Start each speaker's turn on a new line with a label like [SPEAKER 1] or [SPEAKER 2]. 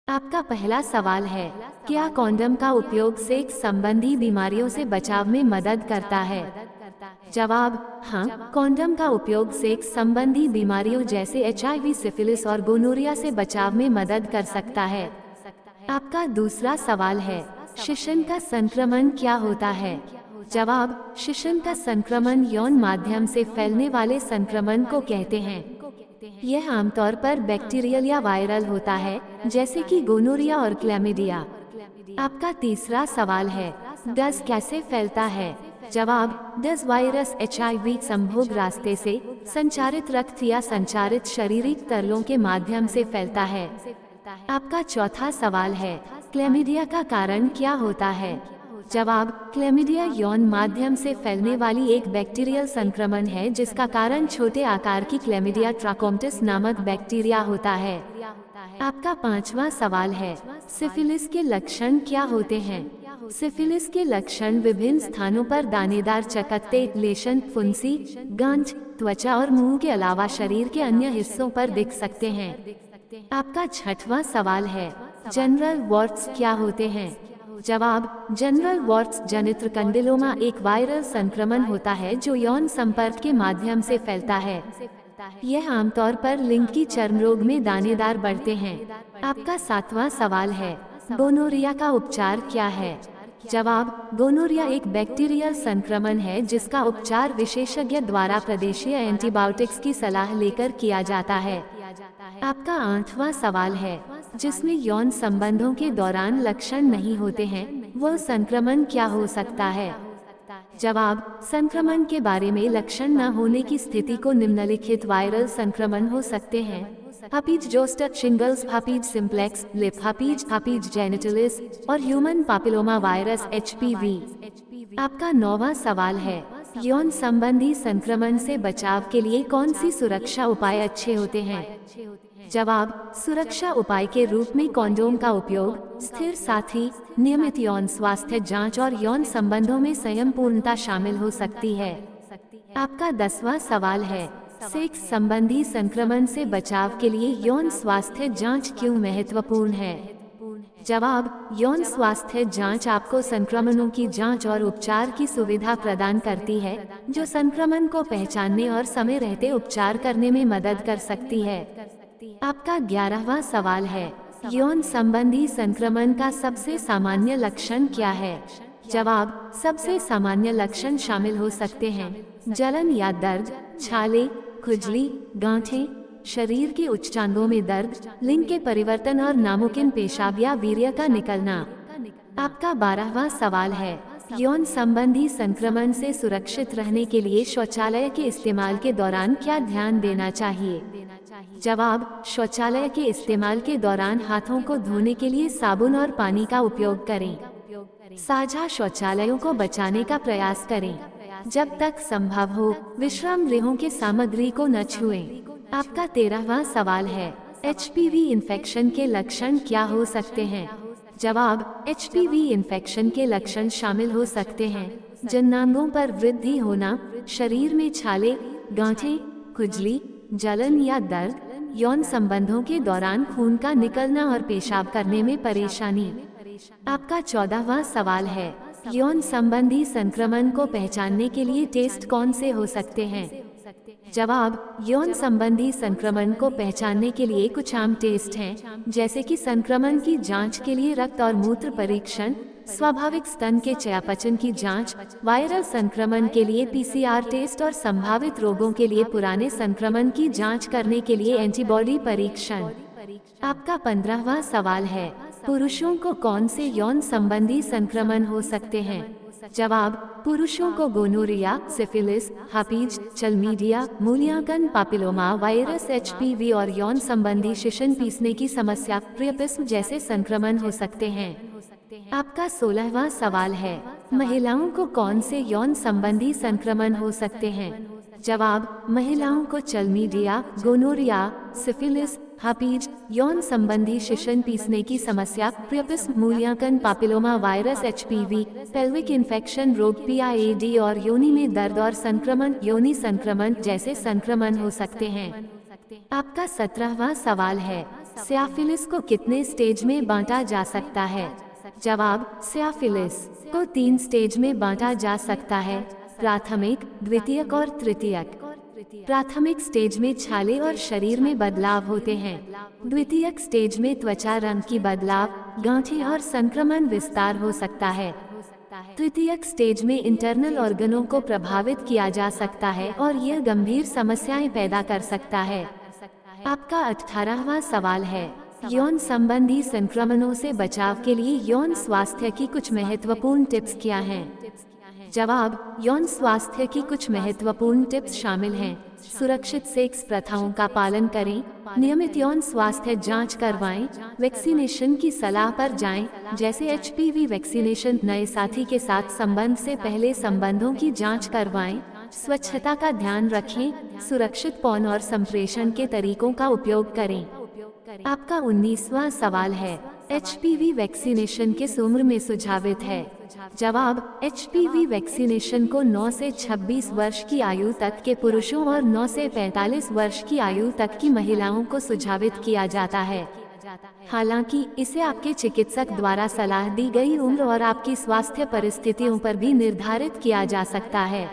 [SPEAKER 1] आपका पहला सवाल है, क्या कॉन्डम का उपयोग सेक्स संबंधी बीमारियों से बचाव में मदद करता है? जवाब, हाँ, कॉन्डम का उपयोग सेक्स संबंधी बीमारियों जैसे HIV, सिफिलिस और गोनोरिया से बचाव में मदद कर सकता है। आपका दूसरा सवाल है, शिशन का संक्रमण क्या होता है? जवाब, शिशन का संक्रमण यौन माध्यम से फैलने वाले संक्रमण को कहते हैं। यह आमतौर पर बैक्टीरियल या वायरल होता है, जैसे कि गोनोरिया और क्लैमिडिया। आपका तीसरा सवाल है, डस कैसे फैलता है? जवाब, डस वायरस HIV संभोग रास्ते से, संचारित रक्त या संचारित शारीरिक तरलों के माध्यम से फैलता है। आपका चौथा सवाल है, क्लैमिडिया का कारण क्या होता है? जवाब, क्लैमिडिया यौन माध्यम से फैलने वाली एक बैक्टीरियल संक्रमण है जिसका कारण छोटे आकार की क्लैमिडिया ट्राकोमटिस नामक बैक्टीरिया होता है। आपका पांचवा सवाल है, सिफिलिस के लक्षण क्या होते हैं? सिफिलिस के लक्षण विभिन्न स्थानों पर दानेदार चकत्ते, लेशन, फुंसी, गांठ, त्वचा और मुंह के अलावा शरीर के अन्य हिस्सों पर दिख सकते हैं। आपका छठवां सवाल है, जनरल वॉर्ट्स क्या होते हैं? जवाब, जनरल वॉर्ट्स जनित्र कंडिलोमा एक वायरल संक्रमण होता है जो यौन संपर्क के माध्यम से फैलता है। यह आमतौर पर लिंग की चर्म रोग में दानेदार बढ़ते हैं। आपका सातवां सवाल है, गोनोरिया का उपचार क्या है? जवाब, गोनोरिया एक बैक्टीरियल संक्रमण है जिसका उपचार विशेषज्ञ द्वारा प्रदेशीय एंटीबायोटिक्स की सलाह लेकर किया जाता है। आपका आठवां सवाल है, जिसमें यौन संबंधों के दौरान लक्षण नहीं होते हैं, वह संक्रमण क्या हो सकता है? जवाब, संक्रमण के बारे में लक्षण न होने की स्थिति को निम्नलिखित वायरल संक्रमण हो सकते हैं: herpes zoster, shingles, herpes simplex, lip herpes, herpes genitalis और ह्यूमन पापिलोमा वायरस HPV। आपका नौवां सवाल है, यौन संबंधी संक्रमण से बचाव के लिए कौन सी सुरक्षा उपाय अच्छे होते हैं? जवाब, सुरक्षा उपाय के रूप में कॉन्डोम का उपयोग, स्थिर साथी, नियमित यौन स्वास्थ्य जांच और यौन संबंधों में संयमपूर्णता शामिल हो सकती है। आपका 10वां सवाल है, सेक्स संबंधी संक्रमण से बचाव के लिए यौन स्वास्थ्य जांच क्यों महत्वपूर्ण है? जवाब, यौन स्वास्थ्य जांच आपको संक्रमणों की जांच और उपचार की सुविधा प्रदान करती है, जो संक्रमण को पहचानने और समय रहते उपचार करने में मदद कर सकती है। आपका 11वां सवाल है, यौन संबंधी संक्रमण का सबसे सामान्य लक्षण क्या है? जवाब, सबसे सामान्य लक्षण शामिल हो सकते हैं जलन या दर्द, छाले, खुजली, गांठें, शरीर के उच्चांगों में दर्द, लिंग के परिवर्तन और नामुमकिन पेशाब या वीर्य का निकलना। आपका 12वां सवाल है, यौन संबंधी संक्रमण से सुरक्षित रहने के लिए शौचालय के इस्तेमाल के दौरान क्या ध्यान देना चाहिए? जवाब, शौचालय के इस्तेमाल के दौरान हाथों को धोने के लिए साबुन और पानी का उपयोग करें। साझा शौचालयों को बचाने का प्रयास करें। जब तक संभव हो, विश्राम गृहों के सामग्री को न छुएं। आपका 13वां सवाल है, HPV इन्फेक्शन के लक्षण क्या हो सकते हैं? जवाब, HPV इन्फेक्शन के लक्षण शामिल हो सकते हैं जननांगों पर वृद्धि होना, शरीर में छाले, गांठें, खुजली, जलन या दर्द, यौन संबंधों के दौरान खून का निकलना और पेशाब करने में परेशानी। आपका 14वां सवाल है, यौन संबंधी संक्रमण को पहचानने के लिए टेस्ट कौन से हो सकते हैं? जवाब, यौन संबंधी संक्रमण को पहचानने के लिए कुछ आम टेस्ट हैं, जैसे कि संक्रमण की जांच के लिए रक्त और मूत्र परीक्षण, स्वाभाविक स्तन के चयापचय की जांच, वायरल संक्रमण के लिए PCR टेस्ट और संभावित रोगों के लिए पुराने संक्रमण की जांच करने के लिए एंटीबॉडी परीक्षण। आपका 15वां सवाल है, पुरुषों को कौन से यौन संबंधी संक्रमण हो सकते हैं? जवाब, पुरुषों को गोनोरिया, सिफिलिस, हर्पीज, चलमीडिया, मूल्यांकन पापिलोमा वायरस HPV और यौन संबंधी शिशन पीसने की समस्या प्रियपिस्म जैसे संक्रमण हो सकते हैं। आपका 16वां सवाल है, महिलाओं को कौन से यौन संबंधी संक्रमण हो सकते हैं? जवाब, महिलाओं को चलमीडिया, गोनोरिया, सिफिलिस, हर्पीज, यौन संबंधी शिशन पीसने की समस्या, प्रियपिस्म, मूल्यांकन पापिलोमा वायरस HPV, पेल्विक इन्फेक्शन रोग PIAD और योनि में दर्द और संक्रमण, योनि संक्रमण जैसे संक्रमण हो सकते हैं। आपका 17वां सवाल है, सिफिलिस को कितने स्टेज में बांटा जा सकता है? जवाब, सिफिलिस को 3 स्टेज में बांटा जा सकता है, प्राथमिक, द्वितीयक और तृतीयक। प्राथमिक स्टेज में छाले और शरीर में बदलाव होते हैं। द्वितीयक स्टेज में त्वचा रंग की बदलाव, गांठें और संक्रमण विस्तार हो सकता है। तृतीयक स्टेज में इंटरनल ऑर्गनों को प्रभावित किया जा सकता है और यह गंभीर समस्याएं पैदा कर सकता है। आपका 18वां सवाल है, यौन संबंधी संक्रमणों से बचाव के लिए यौन स्वास्थ्य की कुछ महत्वपूर्ण टिप्स क्या हैं? जवाब, यौन स्वास्थ्य की कुछ महत्वपूर्ण टिप्स शामिल हैं। सुरक्षित सेक्स प्रथाओं का पालन करें, नियमित यौन स्वास्थ्य जांच करवाएं, वैक्सीनेशन की सलाह पर जाएं, जैसे एचपीवी वैक्सीनेशन, नए साथी के साथ संबंध से पहले संबंधों की जांच करवाएं, स्वच्छता का ध्यान रखें, सुरक्षित पौन और संप्रेषण के तरीकों का उपयोग करें। आपका 19वां सवाल है, एचपीवी वैक्सीनेशन किस उम्र में सुझावित है? जवाब, एचपीवी वैक्सीनेशन को 9 से 26 वर्ष की आयु तक के पुरुषों और 9 से 45 वर्ष की आयु तक की महिलाओं को सुझावित किया जाता है। हालांकि इसे आपके चिकित्सक द्वारा सलाह दी गई उम्र और आपकी स्वास्थ्य परिस्थितियों पर भी निर्धारित किया जा सकता है।